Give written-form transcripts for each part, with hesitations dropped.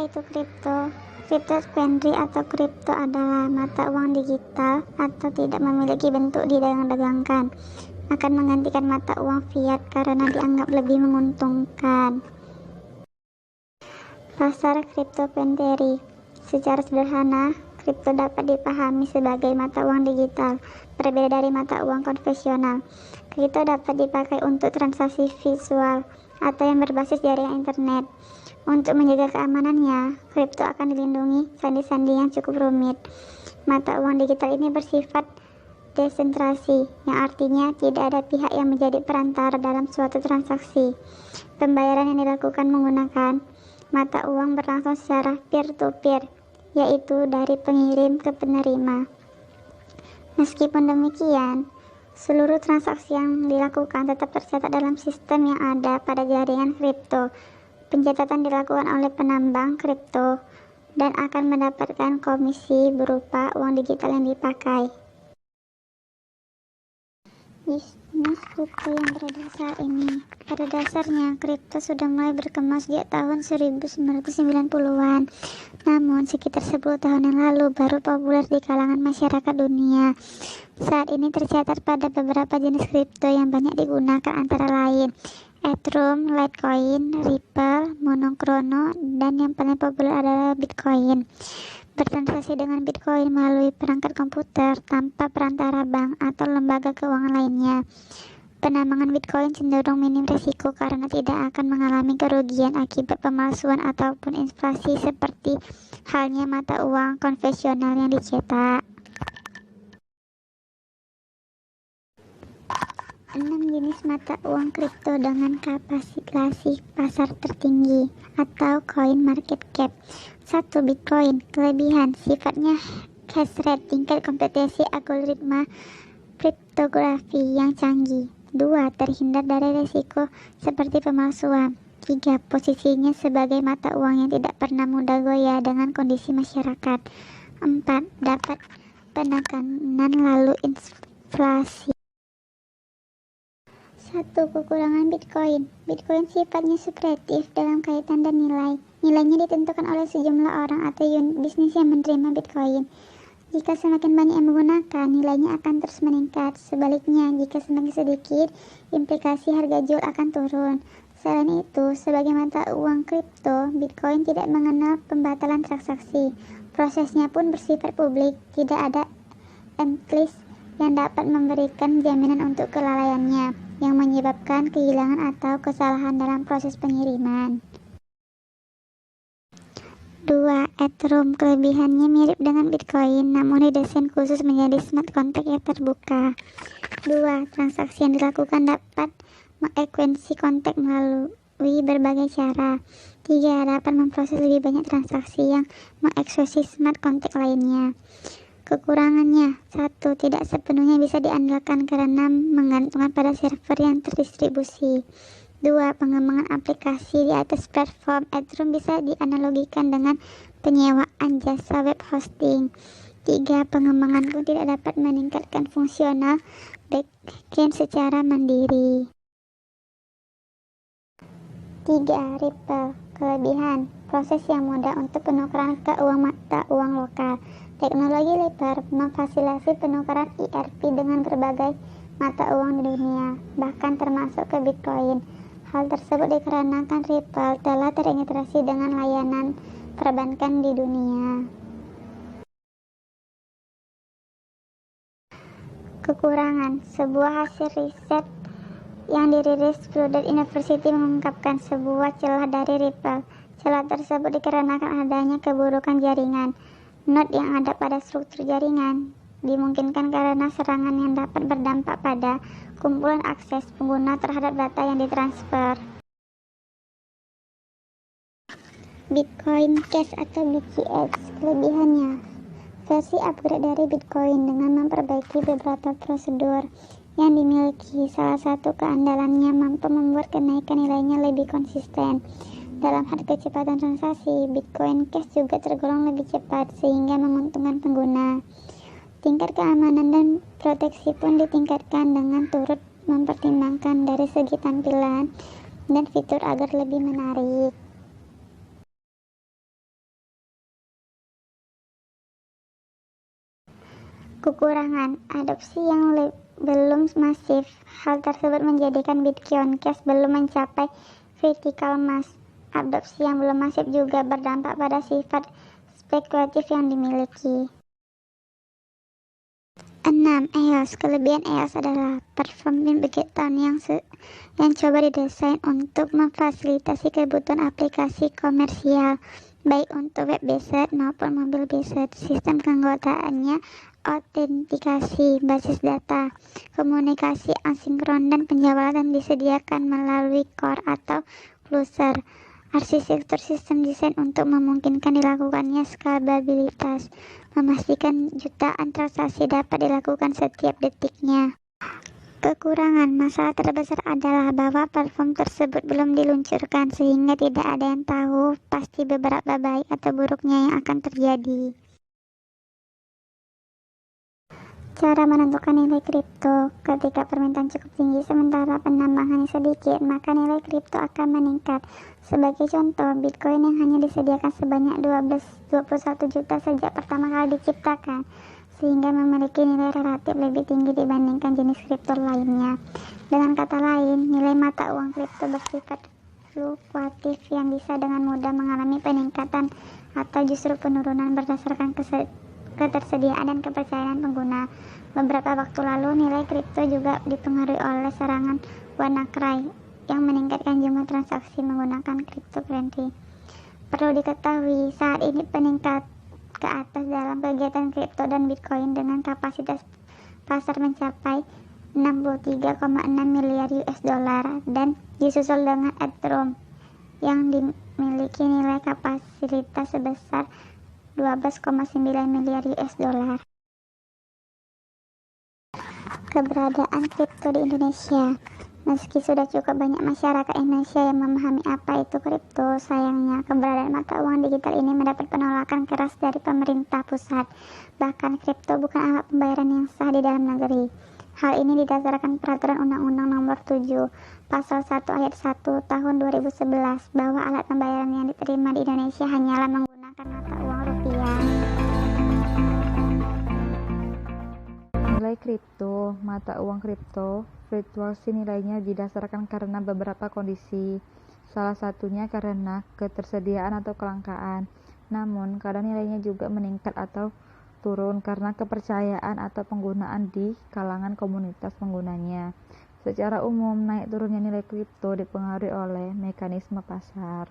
itu kripto? Cryptocurrency atau kripto adalah mata uang digital atau tidak memiliki bentuk didagangkan. Akan menggantikan mata uang fiat karena dianggap lebih menguntungkan. Pasar cryptocurrency. Secara sederhana, kripto dapat dipahami sebagai mata uang digital, berbeda dari mata uang konvensional. Kripto dapat dipakai untuk transaksi visual atau yang berbasis jaringan internet. Untuk menjaga keamanannya, kripto akan dilindungi sandi-sandi yang cukup rumit. Mata uang digital ini bersifat desentralisasi, yang artinya tidak ada pihak yang menjadi perantara dalam suatu transaksi. Pembayaran yang dilakukan menggunakan mata uang berlangsung secara peer-to-peer, yaitu dari pengirim ke penerima. Meskipun demikian, seluruh transaksi yang dilakukan tetap tercatat dalam sistem yang ada pada jaringan kripto. Pencatatan dilakukan oleh penambang kripto dan akan mendapatkan komisi berupa uang digital yang dipakai. Bisnis kripto yang beredar saat ini. Pada dasarnya, kripto sudah mulai berkembang sejak tahun 1990-an. Namun, sekitar 10 tahun yang lalu baru populer di kalangan masyarakat dunia. Saat ini tercatat pada beberapa jenis kripto yang banyak digunakan antara lain Ethereum, Litecoin, Ripple, Monokrono, dan yang paling populer adalah Bitcoin. Bertransaksi dengan Bitcoin melalui perangkat komputer tanpa perantara bank atau lembaga keuangan lainnya. Penambangan Bitcoin cenderung minim risiko karena tidak akan mengalami kerugian akibat pemalsuan ataupun inflasi seperti halnya mata uang konvensional yang dicetak. 6 jenis mata uang kripto dengan kapitalisasi pasar tertinggi atau coin market cap. 1. Bitcoin. Kelebihan, sifatnya hash rate, tingkat kompetisi algoritma kriptografi yang canggih. 2. Terhindar dari risiko seperti pemalsuan. 3. Posisinya sebagai mata uang yang tidak pernah mudah goyah dengan kondisi masyarakat. 4. Dapat penekanan lalu inflasi. 1. Kekurangan Bitcoin. Bitcoin sifatnya spekulatif dalam kaitan dan nilai. Nilainya ditentukan oleh sejumlah orang atau unit bisnis yang menerima Bitcoin. Jika semakin banyak yang menggunakan, nilainya akan terus meningkat. Sebaliknya, jika semakin sedikit, implikasi harga jual akan turun. Selain itu, sebagai mata uang kripto, Bitcoin tidak mengenal pembatalan transaksi. Prosesnya pun bersifat publik, tidak ada enclave yang dapat memberikan jaminan untuk kelalaiannya, yang menyebabkan kehilangan atau kesalahan dalam proses pengiriman. 2. Ethereum. Kelebihannya mirip dengan Bitcoin, namun didesain khusus menjadi smart contract yang terbuka. 2. Transaksi yang dilakukan dapat mengeksekusi kontrak melalui berbagai cara. 3. Dapat memproses lebih banyak transaksi yang mengeksekusi smart contract lainnya. Kekurangannya, 1. Tidak sepenuhnya bisa diandalkan karena menggantungkan pada server yang terdistribusi. 2. Pengembangan aplikasi di atas platform Ethereum bisa dianalogikan dengan penyewaan jasa web hosting. 3. Pengembangan pun tidak dapat meningkatkan fungsional backend secara mandiri. 3. Ripple. Kelebihan, proses yang mudah untuk penukaran ke uang mata uang lokal. Teknologi Ripple memfasilitasi penukaran ERP dengan berbagai mata uang di dunia, bahkan termasuk ke Bitcoin. Hal tersebut dikarenakan Ripple telah terintegrasi dengan layanan perbankan di dunia. Kekurangan, sebuah hasil riset yang dirilis Flooded University mengungkapkan sebuah celah dari Ripple. Celah tersebut dikarenakan adanya keburukan jaringan. Node yang ada pada struktur jaringan dimungkinkan karena serangan yang dapat berdampak pada kumpulan akses pengguna terhadap data yang ditransfer. Bitcoin Cash atau BCH. Kelebihannya, versi upgrade dari Bitcoin dengan memperbaiki beberapa prosedur yang dimiliki. Salah satu keandalannya mampu membuat kenaikan nilainya lebih konsisten. Dalam hal kecepatan transaksi, Bitcoin Cash juga tergolong lebih cepat sehingga menguntungkan pengguna. Tingkat keamanan dan proteksi pun ditingkatkan dengan turut mempertimbangkan dari segi tampilan dan fitur agar lebih menarik. Kekurangan adopsi yang belum masif. Hal tersebut menjadikan Bitcoin Cash belum mencapai critical mass. Adopsi yang belum masif juga berdampak pada sifat spekulatif yang dimiliki. 6. EOS. Kelebihan EOS adalah platform Bitcoin yang coba didesain untuk memfasilitasi kebutuhan aplikasi komersial, baik untuk web-based maupun mobile-based. Sistem keanggotaannya autentikasi basis data, komunikasi asinkron, dan penjualan disediakan melalui core atau cluster. Arsitektur sistem desain untuk memungkinkan dilakukannya skalabilitas, memastikan jutaan transaksi dapat dilakukan setiap detiknya. Kekurangan masalah terbesar adalah bahwa platform tersebut belum diluncurkan, sehingga tidak ada yang tahu pasti beberapa baik atau buruknya yang akan terjadi. Cara menentukan nilai kripto. Ketika permintaan cukup tinggi sementara penambahannya sedikit, maka nilai kripto akan meningkat. Sebagai contoh, Bitcoin yang hanya disediakan sebanyak 21 juta sejak pertama kali diciptakan, sehingga memiliki nilai relatif lebih tinggi dibandingkan jenis kripto lainnya. Dengan kata lain, nilai mata uang kripto bersifat fluktuatif yang bisa dengan mudah mengalami peningkatan atau justru penurunan berdasarkan ketersediaan dan kepercayaan pengguna. Beberapa waktu lalu, nilai kripto juga dipengaruhi oleh serangan WannaCry yang meningkatkan jumlah transaksi menggunakan cryptocurrency. Perlu diketahui, saat ini peningkat ke atas dalam kegiatan kripto dan Bitcoin dengan kapasitas pasar mencapai 63,6 miliar US dollar dan disusul dengan Ethereum yang dimiliki nilai kapasitas sebesar 12,9 miliar US dollar. Keberadaan kripto di Indonesia. Meski sudah cukup banyak masyarakat Indonesia yang memahami apa itu kripto, sayangnya keberadaan mata uang digital ini mendapat penolakan keras dari pemerintah pusat. Bahkan kripto bukan alat pembayaran yang sah di dalam negeri. Hal ini didasarkan peraturan Undang-Undang Nomor 7 Pasal 1 Ayat 1 Tahun 2011 bahwa alat pembayaran yang diterima di Indonesia hanyalah menggunakan mata uang rupiah. Nilai kripto, mata uang kripto, fluktuasi nilainya didasarkan karena beberapa kondisi. Salah satunya karena ketersediaan atau kelangkaan. Namun, kadang nilainya juga meningkat atau turun karena kepercayaan atau penggunaan di kalangan komunitas penggunanya. Secara umum, naik turunnya nilai kripto dipengaruhi oleh mekanisme pasar.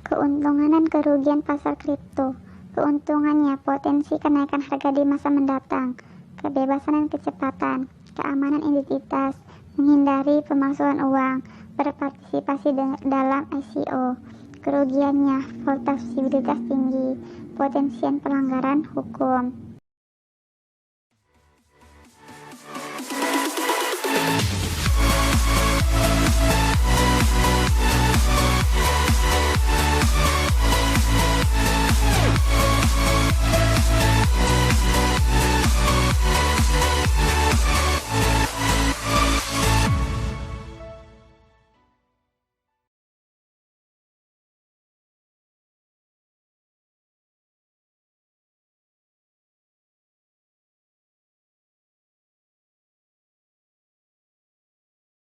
Keuntungan dan kerugian pasar kripto. Keuntungannya, potensi kenaikan harga di masa mendatang, kebebasan dan kecepatan, keamanan identitas, menghindari pemalsuan uang, berpartisipasi dalam ICO. Kerugiannya, volatilitas tinggi, potensi pelanggaran hukum.